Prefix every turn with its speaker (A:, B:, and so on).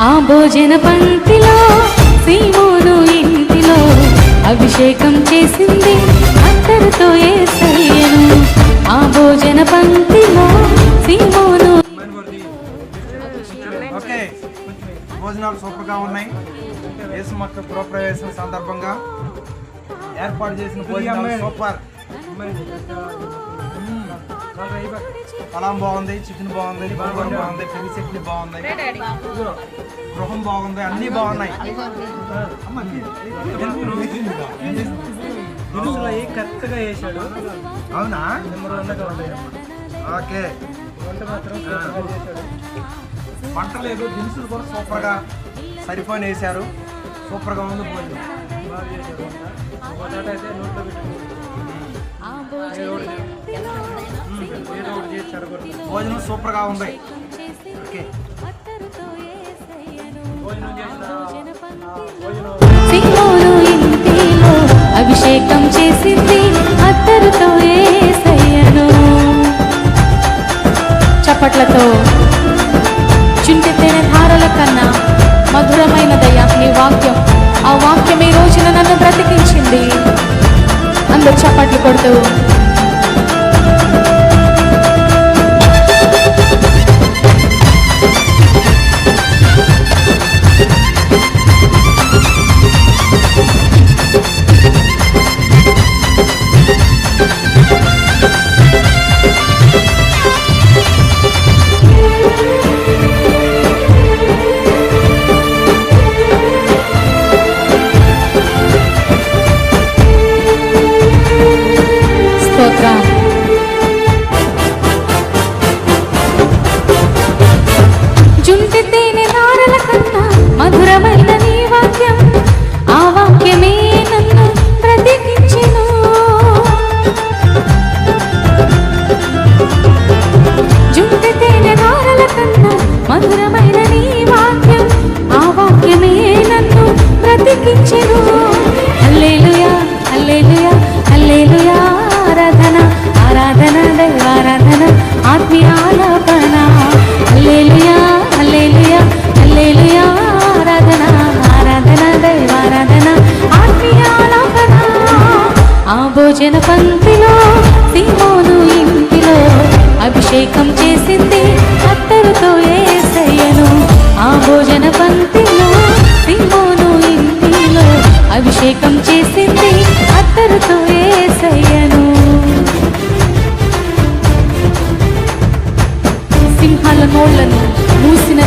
A: ఆ భోజన పంక్తిలో సీమోను ఇంటిలో అభిషేకం చేసింది అత్తరుతో యేసయ్యను. ఆ భోజన పంక్తిలో సీమోను.
B: ఓకే, భోజనాలు సూపర్గా ఉన్నాయి. యేసు మొక్క గృహప్రవేశం సందర్భంగా ఏర్పాటు చేసిన భోజనాలు సూపర్. పలాం బాగుంది, చికెన్ బాగుంది, బొంగూర బాగుంది, పెరుగు చట్నీ బాగుంది, గృహం బాగుంది, అన్నీ బాగున్నాయి.
C: కరెక్ట్గా వేసాడు.
B: అవునా? ఓకే, వంట లేదు, దినుసులు కూడా సూపర్గా సరిపోయి వేశారు. సూపర్గా ఉంది భోజనం. భోజనం సూపర్గా ఉంది. ఓకే,
A: సీమోను ఇంటిలో అభిషేకం చేసింది అత్తరుతో యేసయ్యను. చప్పట్లతో చుంటెత్తైన ధారల కన్నా మధురమైనదయ్యా నీ వాక్యం. ఆ వాక్యం ఈ రోజున నన్ను బ్రతికించింది. అందరు చప్పట్లు కొడుతూ స్తోత్రం. జుంటి తేనె ధారల కన్నా మధురమైన నీ వాక్యం. ఆ వాక్యమే నన్ను బ్రతికించెను. జుంటి తేనె ధారల కన్నా మధురమైన నీ వాక్యం. ఆ వాక్యమే నన్ను బ్రతికించెను. హల్లెలూయా, హల్లెలూయా, హల్లెలూయా. ఆరాధన, ఆరాధన, దైవారాధన, ఆత్మీయాలాపన. హల్లెలూయా, హల్లెలూయా, హల్లెలూయా. ఆరాధన, ఆరాధన, దైవారాధన, ఆత్మీయాలాపన. ఆ భోజన పంక్తిలో సీమోను ఇంటిలో అభిషేకం చేసింది అత్తరుతో యేసయ్యను. ఆ భోజన పంక్తిలో సీమోను ఇంటిలో అభిషేకం చేసింది